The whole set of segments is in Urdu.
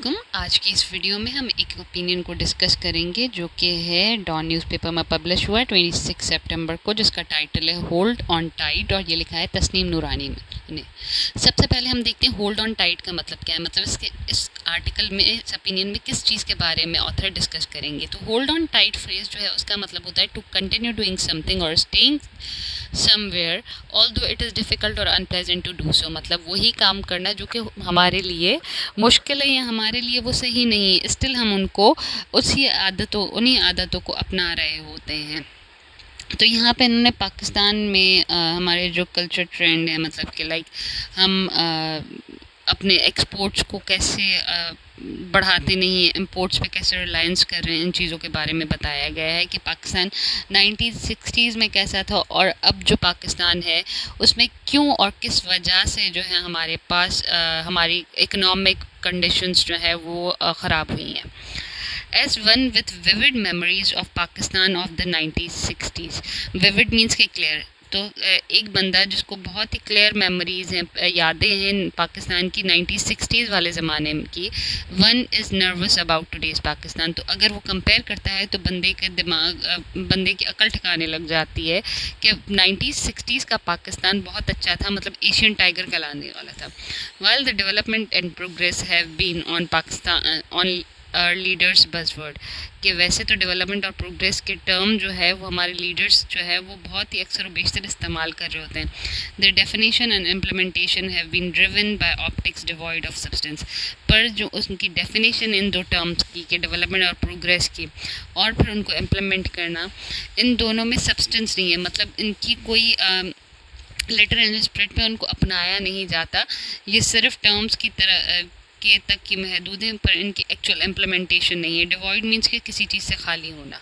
علیکم. آج کی اس ویڈیو میں ہم ایک اوپینین کو ڈسکس کریں گے جو کہ ہے ڈان نیوز پیپر میں پبلش ہوا ہے 26 سپٹمبر کو، جس کا ٹائٹل ہے ہولڈ آن ٹائٹ، اور یہ لکھا ہے تسنیم نورانی نے. سب سے پہلے ہم دیکھتے ہیں ہولڈ آن ٹائٹ کا مطلب کیا ہے. مطلب اس آرٹیکل میں، اس اوپینین میں کس چیز کے بارے میں آتھر ڈسکس کریں گے. تو ہولڈ آن ٹائٹ فریز جو ہے اس کا مطلب ہوتا ہے to continue doing something اور staying somewhere although it is difficult اور انپلیزنٹ ٹو ڈو سو. مطلب وہی کام کرنا جو کہ ہمارے لیے مشکل ہے یا ہمارے لیے وہ صحیح نہیں ہے، اسٹل ہم ان کو انہی عادتوں کو اپنا رہے ہوتے ہیں. تو یہاں پہ انہوں نے پاکستان میں ہمارے جو کلچر ٹرینڈ ہے، مطلب کہ لائک ہم اپنے ایکسپورٹس کو کیسے بڑھاتے نہیں ہیں، امپورٹس پہ کیسے ریلائنس کر رہے ہیں، ان چیزوں کے بارے میں بتایا گیا ہے کہ پاکستان 1960s میں کیسا تھا اور اب جو پاکستان ہے اس میں کیوں اور کس وجہ سے جو ہے ہمارے پاس ہماری اکنامک کنڈیشنز جو ہے وہ خراب ہوئی ہیں. As one with vivid memories of Pakistan of the 1960s. Vivid means کہ clear. تو ایک بندہ جس کو بہت ہی کلیئر میموریز ہیں، یادیں ہیں پاکستان کی 1960s والے زمانے کی. One is nervous about today's Pakistan. تو اگر وہ کمپیئر کرتا ہے تو بندے کی عقل ٹھکانے لگ جاتی ہے کہ 1960s کا پاکستان بہت اچھا تھا، مطلب ایشین ٹائگر کہلانے والا تھا. While the development and progress have been on leaders بز ورڈ، کہ ویسے تو ڈیولپمنٹ اور پروگریس کے ٹرم جو ہے وہ ہمارے لیڈرس جو ہے وہ بہت ہی اکثر و بیشتر استعمال کر رہے ہوتے ہیں. The definition and implementation have been driven by optics devoid of substance. پر جو اس کی ڈیفینیشن ان دو ٹرمز کی کہ ڈیولپمنٹ اور پروگریس کی، اور پھر ان کو امپلیمنٹ کرنا، ان دونوں میں سبسٹنس نہیں ہے. مطلب ان کی کوئی لیٹر اینڈ اسپرٹ پہ ان کو اپنایا نہیں جاتا، یہ صرف ٹرمز کی طرح کے تک کی محدود ہیں، پر ان کی ایکچوئل امپلیمنٹیشن نہیں ہے. ڈیوائڈ مینس کہ کسی چیز سے خالی ہونا.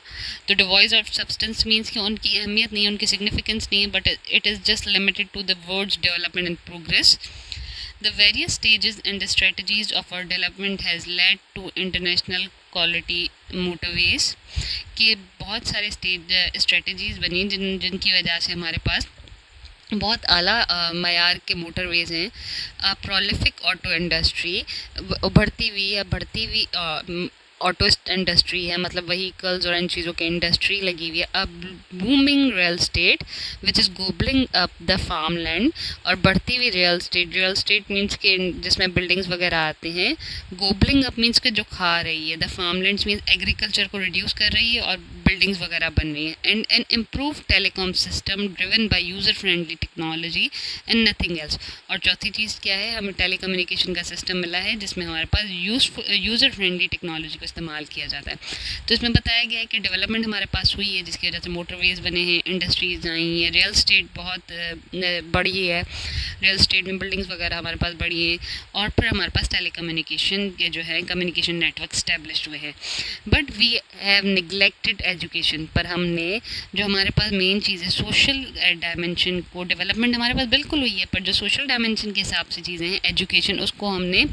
تو ڈیوائز آف سبسٹنس مینس کہ ان کی اہمیت نہیں ہے، ان کی سگنیفیکنس نہیں ہے، but it is just limited to the words development and progress. The various stages and the strategies of our development has led to international quality motorways. کہ بہت سارے اسٹریٹجیز بنی جن کی وجہ سے ہمارے پاس بہت اعلیٰ معیار کے موٹر ویز ہیں. پرولیفک آٹو انڈسٹری، ابھرتی ہوئی آٹو انڈسٹری ہے، مطلب وہیکلز اور ان چیزوں کے انڈسٹری لگی ہوئی ہے. اب booming real estate which is gobbling up the farm land, اور بڑھتی ہوئی ریئل اسٹیٹ مینس کہ جس میں بلڈنگز وغیرہ آتے ہیں. گوبلنگ اپ مینس کہ جو کھا رہی ہے. The farm lands means agriculture کو ریڈیوس کر رہی ہے اور بلڈنگز وغیرہ بن رہی ہیں. And an improve telecom system driven by user friendly technology and nothing else. اور چوتھی چیز کیا ہے، ہمیں ٹیلی کمیونیکیشن کا سسٹم ملا ہے جس میں ہمارے پاس یوزر فرینڈلی ٹیکنالوجی کو استعمال کیا جاتا ہے. تو اس میں بتایا گیا ہے کہ ڈیولپمنٹ ہمارے پاس ہوئی ہے جس کی وجہ سے موٹر ویز بنے ہیں، انڈسٹریز آئی ہیں، ریئل اسٹیٹ بہت بڑی ہے، ریئل اسٹیٹ میں بلڈنگز وغیرہ ہمارے پاس بڑی ہیں، اور پھر ہمارے پاس ٹیلی کمیونیکیشن کے جو ہے کمیونیکیشن نیٹ ورک اسٹیبلشڈ ہوئے ہیں. But we have neglected education. پر ہم نے جو ہمارے پاس مین چیز ہے سوشل ڈائمینشن کو، ڈیولپمنٹ ہمارے پاس بالکل ہوئی ہے، پر جو سوشل ڈائمینشن کے حساب سے چیزیں ہیں، ایجوکیشن، اس کو ہم نے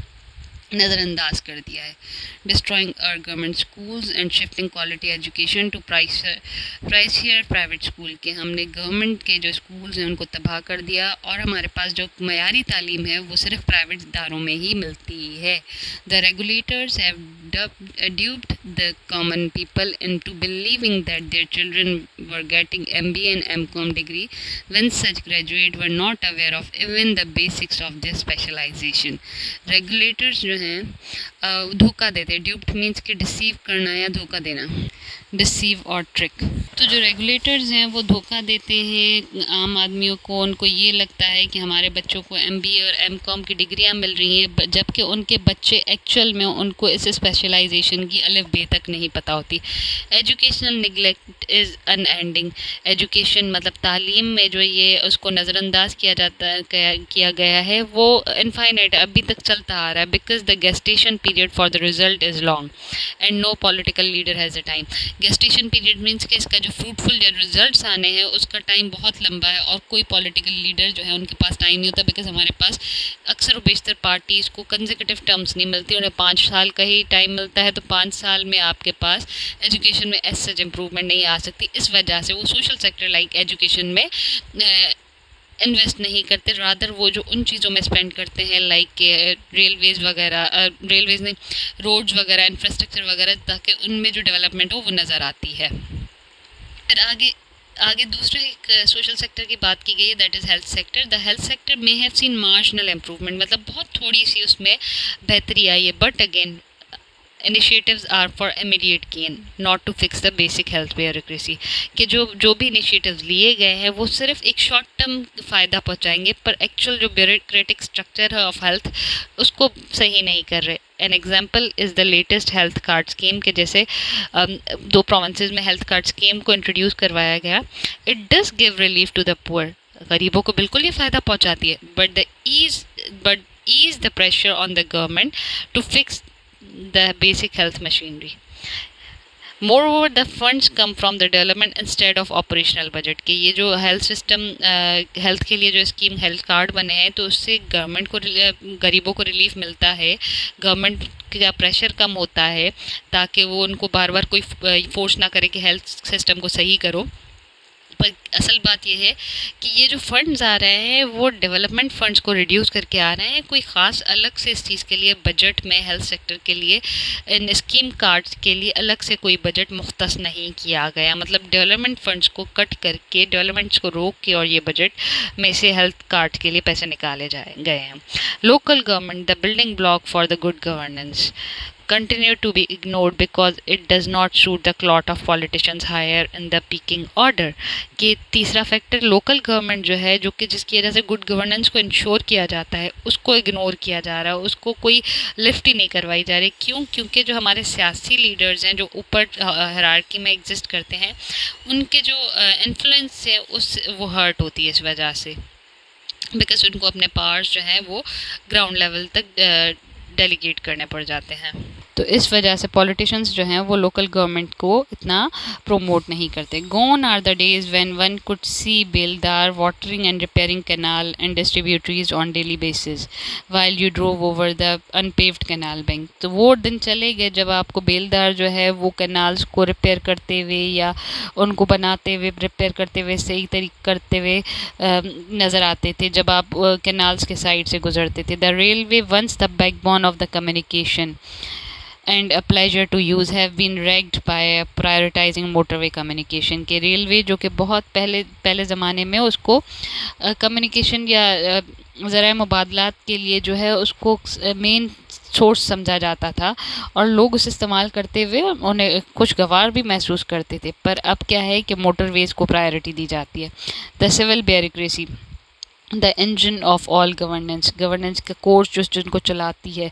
نظر انداز کر دیا ہے. Destroying our government schools and shifting quality education to pricier private school. کے ہم نے گورنمنٹ کے جو اسکولز ہیں ان کو تباہ کر دیا، اور ہمارے پاس جو معیاری تعلیم ہے وہ صرف پرائیویٹ اداروں میں ہی ملتی ہے. The regulators have duped the common people into believing that their children were getting MBA and MCom degree when such graduates were not aware of even the basics of their specialization. Regulators جو ہیں دھوکہ دیتے. ڈیوپڈ مینس کہ ڈسیو کرنا یا دھوکہ دینا، ڈسیو اور ٹرک. تو جو ریگولیٹرز ہیں وہ دھوکہ دیتے ہیں عام آدمیوں کو. ان کو یہ لگتا ہے کہ ہمارے بچوں کو MBA اور MCom کی ڈگریاں مل رہی ہیں، جبکہ ان کے بچے ایکچوئل میں ان کو اس اسپیشلائزیشن کی الف بے تک نہیں پتہ ہوتی. ایجوکیشنل نگلیکٹ از ان اینڈنگ. ایجوکیشن مطلب تعلیم میں جو یہ اس کو نظر انداز کیا گیا ہے وہ انفائنائٹ ابھی تک چلتا آ رہا ہے. Because the gestation period for the result is long and no political leader has a time. Gestation period means کہ اس کا جو فروٹفل جو ریزلٹس آنے ہیں اس کا ٹائم بہت لمبا ہے، اور کوئی پولیٹیکل لیڈر جو ہے ان کے پاس ٹائم نہیں ہوتا. بیکاز ہمارے پاس اکثر و بیشتر پارٹیز کو کنزیکٹیو ٹرمز نہیں ملتی، انہیں 5 سال کا ہی ٹائم ملتا ہے. تو 5 سال میں آپ کے پاس ایجوکیشن میں ایز سچ امپروومنٹ نہیں آ سکتی. اس وجہ سے وہ سوشل سیکٹر لائک ایجوکیشن میں انویسٹ نہیں کرتے، رادر وہ جو ان چیزوں میں اسپینڈ کرتے ہیں لائک کہ ریلویز وغیرہ، ریلویز نہیں، روڈز وغیرہ، انفراسٹرکچر وغیرہ، تاکہ ان میں جو ڈیولپمنٹ ہو وہ نظر آتی ہے. پھر آگے دوسرے ایک سوشل سیکٹر کی بات کی گئی ہے، that is health sector. The health sector میں ہیو سین مارجنل امپروومنٹ، مطلب بہت تھوڑی سی اس میں بہتری آئی ہے، but again initiatives are for immediate gain not to fix the basic health bureaucracy. کہ جو بھی انیشیٹیوز لیے گئے ہیں وہ صرف ایک شارٹ ٹرم فائدہ پہنچائیں گے، پر ایکچوئل جو بیوروکریٹک اسٹرکچر ہے آف ہیلتھ اس کو صحیح نہیں کر رہے. An example is the latest health card scheme, کہ جیسے 2 پروونسز میں ہیلتھ کارڈ اسکیم کو انٹروڈیوس کروایا گیا. It does give relief to the poor, غریبوں کو بالکل یہ فائدہ پہنچاتی ہے، but as the pressure on the government to fix the basic health machinery. Moreover, the funds come from the development instead of operational budget. کہ یہ جو ہیلتھ سسٹم ہیلتھ کے لیے جو اسکیم ہیلتھ کارڈ بنے ہیں تو اس سے گورنمنٹ کو غریبوں کو ریلیف ملتا ہے، گورنمنٹ کا پریشر کم ہوتا ہے تاکہ وہ ان کو بار بار کوئی فورس نہ کرے کہ ہیلتھ سسٹم کو صحیح کرو. پر اصل بات یہ ہے کہ یہ جو فنڈز آ رہے ہیں وہ ڈیولپمنٹ فنڈز کو ریڈیوس کر کے آ رہے ہیں. کوئی خاص الگ سے اس چیز کے لیے بجٹ میں ہیلتھ سیکٹر کے لیے ان اسکیم کارڈز کے لیے الگ سے کوئی بجٹ مختص نہیں کیا گیا. مطلب ڈیولپمنٹ فنڈز کو کٹ کر کے، ڈیولپمنٹس کو روک کے، اور یہ بجٹ میں سے ہیلتھ کارڈ کے لیے پیسے نکالے گئے ہیں. Local government the building block for the good governance continue to be ignored because it does not suit the clout of politicians higher in the pecking order. کہ تیسرا فیکٹر لوکل گورنمنٹ جو ہے، جو کہ جس کی وجہ سے گڈ گورننس کو انشور کیا جاتا ہے، اس کو اگنور کیا جا رہا ہے، اس کو کوئی لفٹ ہی نہیں کروائی جا رہی. کیوں؟ کیونکہ جو ہمارے سیاسی لیڈرز ہیں جو اوپر ہیرارکی میں ایگزسٹ کرتے ہیں، ان کے جو انفلوئنس ہے وہ ہرٹ ہوتی ہے اس وجہ سے، بیکاز ان کو اپنے پاورز جو ہیں وہ گراؤنڈ لیول تک ڈیلیگیٹ کرنے پڑ جاتے ہیں. تو اس وجہ سے پولیٹیشنز جو ہیں وہ لوکل گورنمنٹ کو اتنا پروموٹ نہیں کرتے. Gone are the days when one could see beldar watering and repairing canal and distributaries on daily basis while you drove over the unpaved canal bank. تو وہ دن چلے گئے جب آپ کو بیلدار جو ہے وہ کینالز کو ریپیئر کرتے ہوئے یا ان کو بناتے ہوئے، ریپیئر کرتے ہوئے، صحیح طریقے کرتے ہوئے نظر آتے تھے جب آپ کینالز کے سائڈ سے گزرتے تھے. The railway once the backbone of the communication and a pleasure to use have been wrecked by prioritizing motorway communication. کہ ریلوے جو کہ بہت پہلے زمانے میں اس کو کمیونیکیشن یا ذرائع مبادلات کے لیے جو ہے اس کو مین سورس سمجھا جاتا تھا اور لوگ اسے استعمال کرتے ہوئے انہیں خوشگوار بھی محسوس کرتے تھے. پر اب کیا ہے کہ موٹر ویز کو پرائیورٹی دی جاتی ہے. The civil bureaucracy the engine of all governance کا کورس جو جن کو چلاتی ہے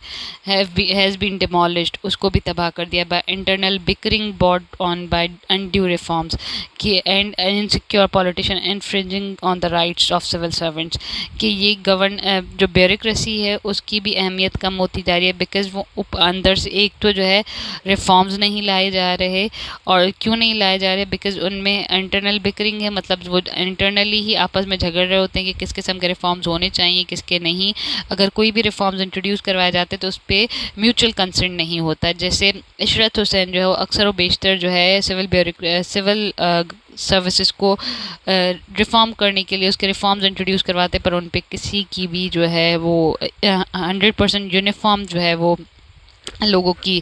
ہیز بین ڈیمالشڈ، اس کو بھی تباہ کر دیا by internal bickering board on by undue reforms کہ and insecure politician infringing on the rights of civil servants. کہ یہ جو بیوروکریسی ہے اس کی بھی اہمیت کم ہوتی جا رہی ہے بیکاز وہ اندر سے ایک تو جو ہے ریفارمز نہیں لائے جا رہے. اور کیوں نہیں لائے جا رہے؟ بیکاز ان میں انٹرنل بکرنگ ہے، مطلب وہ انٹرنلی ہی آپس میں جھگڑ رہے ہوتے ہیں کہ کس قسم کے ریفارمز ہونے چاہیے، کس کے نہیں. اگر کوئی بھی ریفارمز انٹروڈیوس کروائے جاتے تو اس پہ میوچل کنسنٹ نہیں ہوتا. جیسے عشرت حسین جو ہے وہ اکثر و بیشتر جو ہے سول سروسز کو ریفارم کرنے کے لیے اس کے ریفارمز انٹروڈیوس کرواتے، پر ان پہ کسی کی بھی جو ہے وہ 100% یونیفارم جو ہے وہ لوگوں کی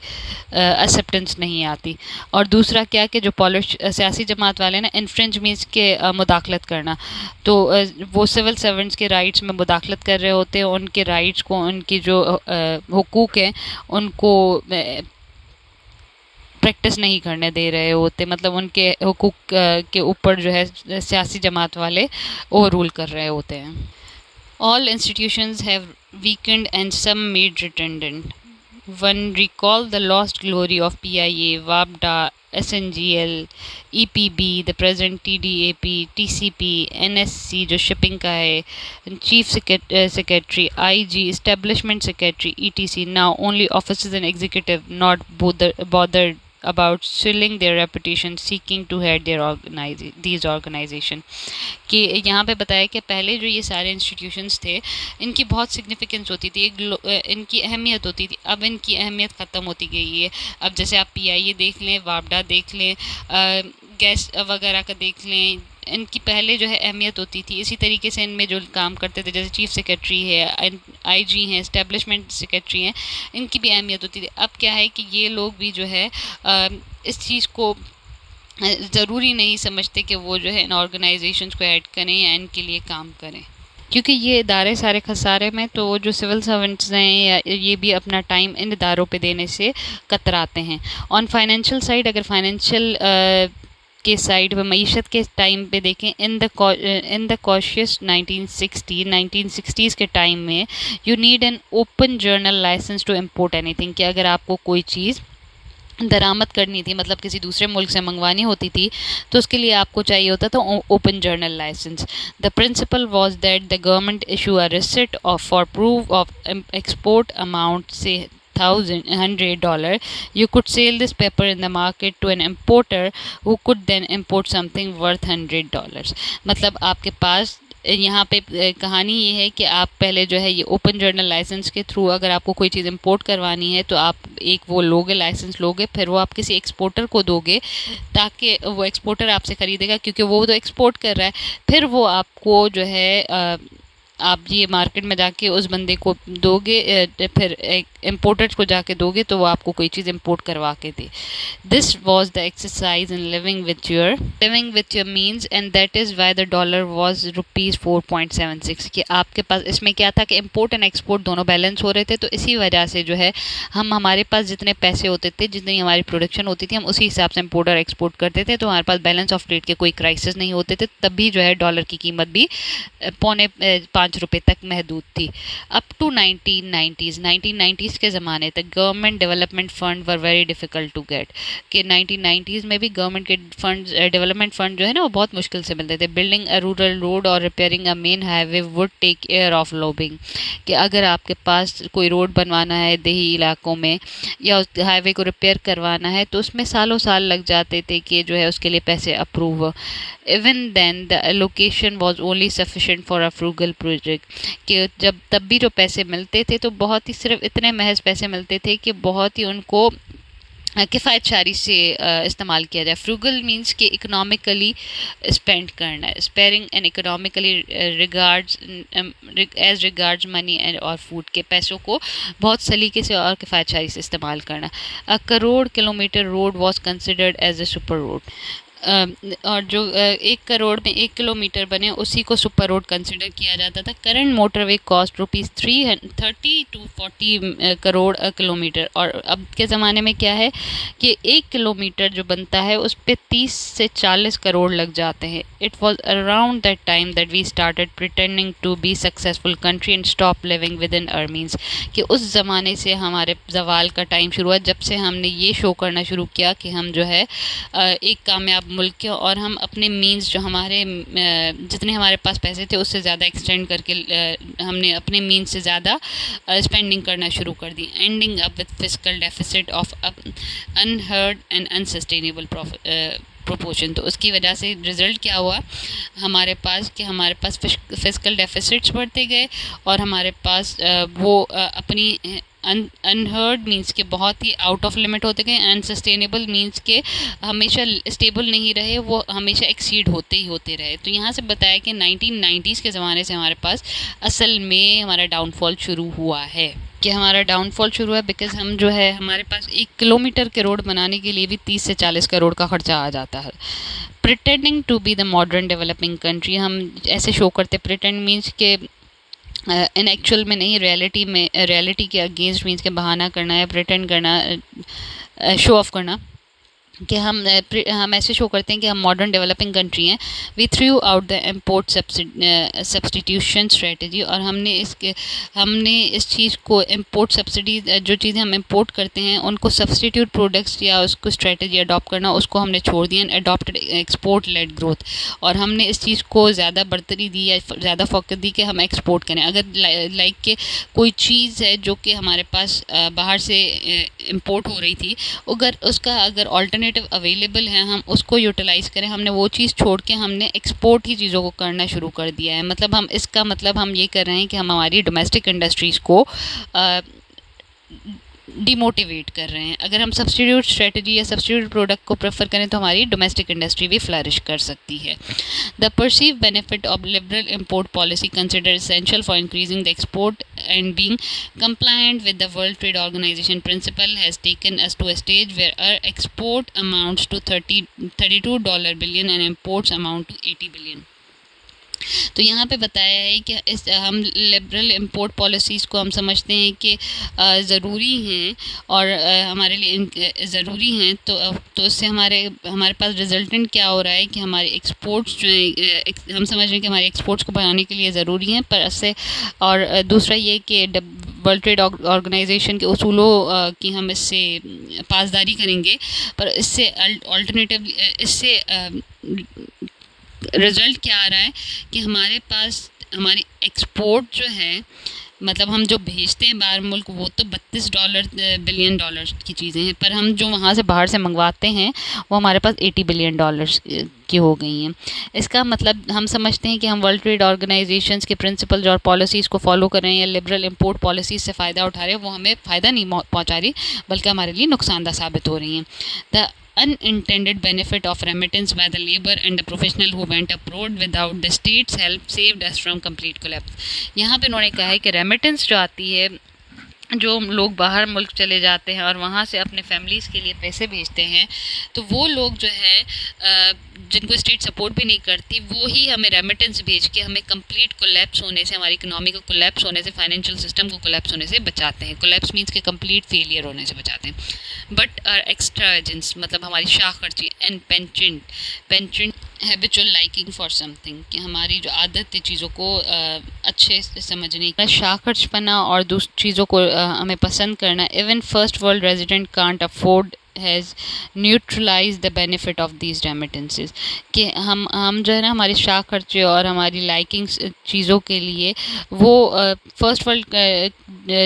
ایکسیپٹنس نہیں آتی. اور دوسرا کیا کہ جو سیاسی جماعت والے نا انفرنج مینس کے مداخلت کرنا، تو وہ سول سرونٹس کے رائٹس میں مداخلت کر رہے ہوتے ہیں، ان کے رائٹس کو، ان کی جو حقوق ہیں ان کو پریکٹس نہیں کرنے دے رہے ہوتے. مطلب ان کے حقوق کے اوپر جو ہے سیاسی جماعت والے اوور رول کر رہے ہوتے ہیں. All institutions have weakened and some made redundant. One recall the lost glory of PIA, WAPDA, SNGL, EPB, the present TDAP, TCP, NSC جو شپنگ کا ہے، chief secretary, IG, establishment secretary, ETC. Now only officers and executive not bothered about selling their reputation seeking to head these organization. کہ یہاں پہ بتایا کہ پہلے جو یہ سارے انسٹیٹیوشنس تھے ان کی بہت سگنیفیکنس ہوتی تھی، ان کی اہمیت ہوتی تھی. اب ان کی اہمیت ختم ہوتی گئی ہے. اب جیسے آپ PIA دیکھ لیں، WAPDA دیکھ لیں، گیس وغیرہ کا دیکھ لیں، ان کی پہلے جو ہے اہمیت ہوتی تھی، اسی طریقے سے ان میں جو کام کرتے تھے جیسے چیف سیکرٹری ہے، آئی جی ہیں، اسٹیبلشمنٹ سیکرٹری ہیں، ان کی بھی اہمیت ہوتی تھی. اب کیا ہے کہ یہ لوگ بھی جو ہے اس چیز کو ضروری نہیں سمجھتے کہ وہ جو ہے ان آرگنائزیشنس کو ایڈ کریں یا ان کے لیے کام کریں، کیونکہ یہ ادارے سارے خسارے میں، تو جو سول سرونٹس ہیں یا یہ بھی اپنا ٹائم ان اداروں پہ دینے سے کتراتے ہیں. آن فائنینشیل سائڈ، اگر فائنینشیل کے سائڈ پہ معیشت کے ٹائم پہ دیکھیں، ان دا کوشیس 1960s کے ٹائم میں you need an open general licence to import anything, کہ اگر آپ کو کوئی چیز درآمد کرنی تھی، مطلب کسی دوسرے ملک سے منگوانی ہوتی تھی، تو اس کے لیے آپ کو چاہیے ہوتا تھا open general licence. The principle was that the government issue a receipt for proof of export amount سے $100. You could sell this paper in the market to an importer who could then import something worth $100. مطلب آپ کے پاس یہاں پہ کہانی یہ ہے کہ آپ پہلے جو ہے یہ اوپن جرنل لائسنس کے تھرو اگر آپ کو کوئی چیز امپورٹ کروانی ہے تو آپ ایک وہ لوگے لائسنس لوگے، پھر وہ آپ کسی ایکسپورٹر کو دو گے تاکہ وہ ایکسپورٹر آپ سے خریدے گا، کیونکہ وہ تو ایکسپورٹ کر رہا ہے، پھر وہ آپ کو جو ہے آپ یہ مارکیٹ میں جا کے اس بندے کو دو گے، پھر امپورٹرز کو جا کے دو گے تو وہ آپ کو کوئی چیز امپورٹ کروا کے دے. This was the exercise in living with your means and that is why the dollar was ₹4.76، کہ آپ کے پاس اس میں کیا تھا کہ امپورٹ اینڈ ایکسپورٹ دونوں بیلنس ہو رہے تھے، تو اسی وجہ سے جو ہے ہمارے پاس جتنے پیسے ہوتے تھے، جتنی ہماری پروڈکشن ہوتی تھی، ہم اسی حساب سے امپورٹ اور ایکسپورٹ کرتے تھے، تو ہمارے پاس بیلنس آف ٹریڈ کے کوئی کرائسس نہیں ہوتے تھے، تب بھی جو ہے ڈالر کی قیمت بھی ₹5 تک محدود تھی. اپ ٹو 1990s کے زمانے تک government development fund were very difficult to get, کہ 1990s میں بھی گورنمنٹ کے فنڈ ڈیولپمنٹ فنڈ جو ہے نا وہ بہت مشکل سے ملتے تھے. بلڈنگ اے رورل روڈ اور repairing a main highway would take year of lobbying, کہ اگر آپ کے پاس کوئی روڈ بنوانا ہے دیہی علاقوں میں یا اس ہائی وے کو ریپیئر کروانا ہے تو اس میں سالوں سال لگ جاتے تھے کہ جو ہے اس کے لیے پیسے اپروو ہو. Even then the allocation was only sufficient for a frugal project, کہ جب تب بھی جو پیسے ملتے تھے تو بہت ہی صرف اتنے محض پیسے ملتے تھے کہ بہت ہی ان کو کفایت شاری سے استعمال کیا جائے. فروگل مینس کہ اکنامکلی اسپینڈ کرنا ہے، sparing and economically as regards money and اور فوڈ، کے پیسوں کو بہت سلیقے سے اور کفایت شاری سے استعمال کرنا. 1 kilometre road was considered as a super road, اور جو 1 کروڑ میں 1 کلومیٹر بنے اسی کو سپر روڈ کنسیڈر کیا جاتا تھا. Current motor way cost ₹30 to 40 crore kilometre, اور اب کے زمانے میں کیا ہے کہ 1 کلومیٹر جو بنتا ہے اس پہ 30 سے 40 کروڑ لگ جاتے ہیں. It was around that time that we started pretending to be successful country and stop living within our means, کہ اس زمانے سے ہمارے زوال کا ٹائم شروع ہوا جب سے ہم نے یہ شو کرنا شروع کیا کہ ہم جو ہے ایک کامیاب ملک کے، اور ہم اپنے مینز جو ہمارے جتنے ہمارے پاس پیسے تھے اس سے زیادہ ایکسٹینڈ کر کے ہم نے اپنے مینز سے زیادہ اسپینڈنگ کرنا شروع کر دی. Ending up with fiscal deficit of unheard and unsustainable proportion. تو اس کی وجہ سے رزلٹ کیا ہوا ہمارے پاس کہ ہمارے پاس فسکل ڈیفیسٹس بڑھتے گئے اور ہمارے پاس وہ اپنی انہرڈ مینس کے بہت ہی آؤٹ آف لمٹ ہوتے گئے، انسسٹینیبل مینس کے ہمیشہ اسٹیبل نہیں رہے، وہ ہمیشہ ایکسیڈ ہوتے ہی ہوتے رہے. تو یہاں سے بتایا کہ 1990s کے زمانے سے ہمارے پاس اصل میں ہمارا ڈاؤن فال شروع ہوا ہے، کہ ہمارا ڈاؤن فال شروع ہے بیکاز ہم جو ہے ہمارے پاس 1 کلومیٹر کے روڈ بنانے کے لیے بھی 30 سے 40 کروڑ کا خرچہ آ جاتا ہے. Pretending to be the modern developing country, ہم ایسے شو کرتے، پریٹینڈ مینس کہ ان ایکچوئل میں نہیں، ریئلٹی کے اگینسٹ مینس کے بہانہ کرنا ہے، پریٹینڈ کرنا، شو آف کرنا کہ ہم ایسے شو کرتے ہیں کہ ہم ماڈرن ڈیولپنگ کنٹری ہیں. We threw out the import substitution strategy, اور ہم نے اس چیز کو امپورٹ سبسڈی، جو چیزیں ہم امپورٹ کرتے ہیں ان کو سبسٹیٹیوٹ پروڈکٹس یا اس کو اسٹریٹجی اڈاپٹ کرنا، اس کو ہم نے چھوڑ دیا. اڈاپٹڈ ایکسپورٹ لیڈ گروتھ، اور ہم نے اس چیز کو زیادہ برتری دی یا زیادہ فوکس دی کہ ہم ایکسپورٹ کریں. اگر لائک کہ کوئی چیز ہے جو کہ ہمارے پاس باہر سے امپورٹ ہو رہی تھی، اگر آلٹرنیٹو اویلیبل ہے ہم اس کو یوٹیلائز کریں. ہم نے وہ چیز چھوڑ کے ہم نے ایکسپورٹ ہی چیزوں کو کرنا شروع کر دیا ہے. مطلب اس کا مطلب ہم یہ کر رہے ہیں کہ ہم ہماری ڈومیسٹک انڈسٹریز کو ڈیموٹیویٹ کر رہے ہیں. اگر ہم سبسٹیٹیوٹ اسٹریٹجی یا سبسٹیٹیوٹ پروڈکٹ کو پریفر کریں تو ہماری ڈومیسٹک انڈسٹری بھی فلرش کر سکتی ہے. The perceive benefit of liberal import policy consider essential for increasing the export and being compliant with the World Trade Organization principle has taken us to a stage where our export amounts to $32 billion and imports amount to $80 billion. تو یہاں پہ بتایا ہے کہ ہم لبرل امپورٹ پالیسیز کو ہم سمجھتے ہیں کہ ضروری ہیں اور ہمارے لیے ضروری ہیں، تو اس سے ہمارے پاس ریزلٹنٹ کیا ہو رہا ہے کہ ہمارے ایکسپورٹس جو ہیں ہم سمجھ رہے ہیں کہ ہمارے ایکسپورٹس کو بڑھانے کے لیے ضروری ہیں، پر اس سے اور دوسرا یہ کہ ورلڈ ٹریڈ آرگنائزیشن کے اصولوں کی ہم اس سے پاسداری کریں گے، پر اس سے آلٹرنیٹیو اس سے رزلٹ کیا آ رہا ہے کہ ہمارے پاس ہماری ایکسپورٹ جو ہے، مطلب ہم جو بھیجتے ہیں باہر ملک وہ تو $32 بلین کی چیزیں ہیں، پر ہم جو وہاں سے باہر سے منگواتے ہیں وہ ہمارے پاس $80 بلین کی ہو گئی ہیں. اس کا مطلب ہم سمجھتے ہیں کہ ہم ورلڈ ٹریڈ آرگنائزیشنس کے پرنسپلز اور پالیسیز کو فالو کر رہے ہیں یا لبرل امپورٹ پالیسیز سے فائدہ اٹھا رہے ہیں، وہ ہمیں فائدہ نہیں پہنچا رہی بلکہ ہمارے لیے نقصان دہ ثابت ہو رہی ہیں. دا unintended benefit of remittance by the labor and the professional who went abroad without the state's help saved us from complete collapse. یہاں پہ انہوں نے کہا ہے کہ ریمیٹنس جو آتی ہے، جو لوگ باہر ملک چلے جاتے ہیں اور وہاں سے اپنے فیملیز کے لیے پیسے بھیجتے ہیں، تو وہ لوگ جو ہے جن کو اسٹیٹ سپورٹ بھی نہیں کرتی، وہی ہمیں ریمیٹنس بھیج کے ہمیں کمپلیٹ کولیپس ہونے سے، ہماری اکنامی کو کولیپس ہونے سے، فائنینشیل سسٹم کو کولیپس ہونے سے بچاتے ہیں. کولیپس مینس کہ کمپلیٹ فیلئر ہونے سے بچاتے ہیں. بٹ ایکسٹرا ایجنٹس مطلب ہماری شاخ خرچی and penchant habitual liking for something, کہ ہماری جو عادت ہے چیزوں کو اچھے سے سمجھنے کا، شاخ خرچ پنا اور دوسری چیزوں کو ہمیں پسند کرنا. Even first world resident can't afford has neutralise the benefit of these remittances, کہ ہم جو ہے نا ہمارے شاخ خرچے اور ہماری لائکنگ چیزوں کے لیے وہ فرسٹ ورلڈ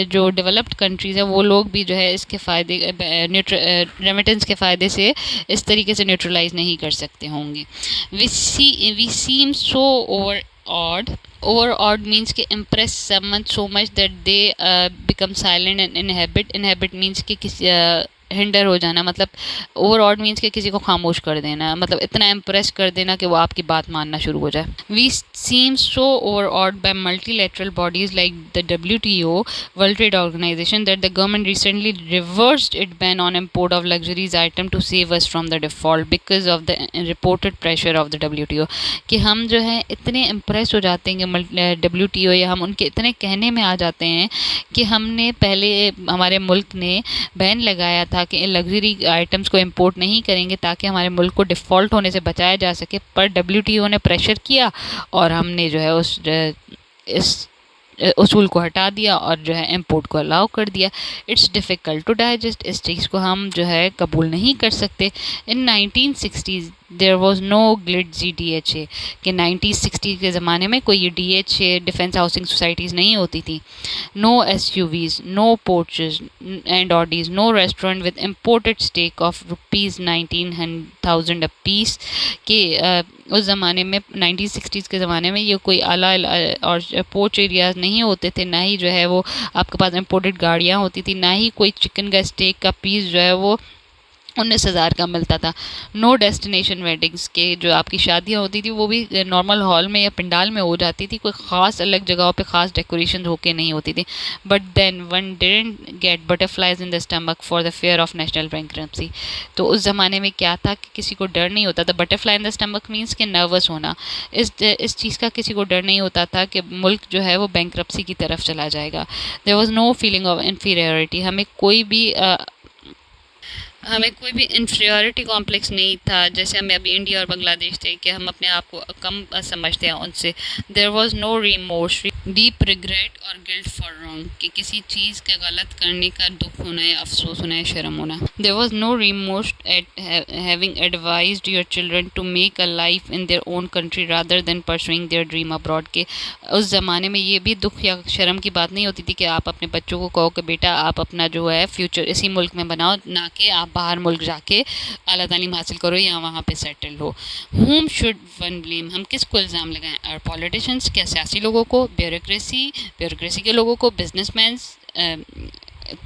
جو ڈیولپڈ کنٹریز ہیں وہ لوگ بھی جو ہے اس کے فائدے ریمیٹنس کے فائدے سے اس طریقے سے نیوٹرلائز نہیں کر سکتے ہوں گے. We seem so overawed means کہ impress someone so much that they become silent and inhabit means کہ کسی ہینڈر ہو جانا، مطلب اوور آڈ مینس کہ کسی کو خاموش کر دینا، مطلب اتنا امپریس کر دینا کہ وہ آپ کی بات ماننا شروع ہو جائے. We seem so overawed by multilateral bodies like the WTO World Trade Organization that the government recently reversed it ban on import of luxuries item to save us from the default because of the reported pressure of the WTO. کہ ہم جو ہے اتنے امپریس ہو جاتے ہیں کہ WTO یا ہم ان کے اتنے کہنے میں آ جاتے ہیں کہ ہم نے پہلے ہمارے ملک نے بین لگایا تھا کہ لگژری آئٹمس کو امپورٹ نہیں کریں گے تاکہ ہمارے ملک کو ڈیفالٹ ہونے سے بچایا جا سکے، پر WTO نے پریشر کیا اور ہم نے جو ہے اس اصول کو ہٹا دیا اور جو ہے امپورٹ کو الاؤ کر دیا. اٹس ڈیفیکلٹ ٹو ڈائجسٹ، اس چیز کو ہم جو ہے قبول نہیں کر سکتے. ان 1960s there was know گلڈزی DHA، کہ 1960 کے زمانے میں کوئی یہ DHA ڈیفینس ہاؤسنگ سوسائٹیز نہیں ہوتی تھی. No SUVs، no Porsches and Audis, no restaurant with imported steak of ₹19,000 apiece, کہ اس زمانے میں 1960s کے زمانے میں یہ کوئی اعلیٰ اور پورچ ایریاز نہیں ہوتے تھے، نہ ہی جو ہے وہ آپ کے پاس امپورٹڈ گاڑیاں ہوتی تھی، نہ ہی کوئی چکن کا اسٹیک کا پیس جو ہے وہ 19,000 کا ملتا تھا. نو ڈیسٹینیشن ویڈنگس، کے جو آپ کی شادیاں ہوتی تھی وہ بھی نارمل ہال میں یا پنڈال میں ہو جاتی تھی، کوئی خاص الگ جگہوں پہ خاص ڈیکوریشن ہو کے نہیں ہوتی تھی. But then one didn't get butterflies in the stomach for the fear of national bankruptcy. تو اس زمانے میں کیا تھا کہ کسی کو ڈر نہیں ہوتا تھا. Butterfly in the stomach means کہ نروس ہونا، اس چیز کا کسی کو ڈر نہیں ہوتا تھا کہ ملک جو ہے وہ بینکرپسی کی طرف چلا جائے گا. There was no feeling of inferiority, ہمیں کوئی بھی انفیریورٹی کمپلیکس نہیں تھا جیسے ہمیں ابھی انڈیا اور بنگلہ دیش تھے کہ ہم اپنے آپ کو کم سمجھتے ہیں ان سے. دیر was no remorse, deep regret اور گلٹ فار رانگ، کہ کسی چیز کا غلط کرنے کا دکھ ہونا ہے، افسوس ہونا ہے، شرم ہونا. There was no remorse at having advised your children to make a life in their own country rather than pursuing their dream abroad. کے اس زمانے میں یہ بھی دکھ یا شرم کی بات نہیں ہوتی تھی کہ آپ اپنے بچوں کو کہو کہ بیٹا آپ اپنا جو ہے فیوچر اسی ملک میں بناؤ، نہ کہ آپ باہر ملک جا کے اعلیٰ تعلیم حاصل کرو یا وہاں پہ settle who. Home should one blame, ہم کس کو الزام لگائیں؟ اور پولیٹیشنس، کیا سیاسی لوگوں کو، بیوروکریسی کے لوگوں کو، business means,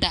the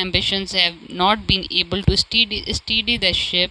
ambitions have not been able to steady the ship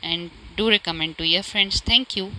and do recommend to your friends. Thank you.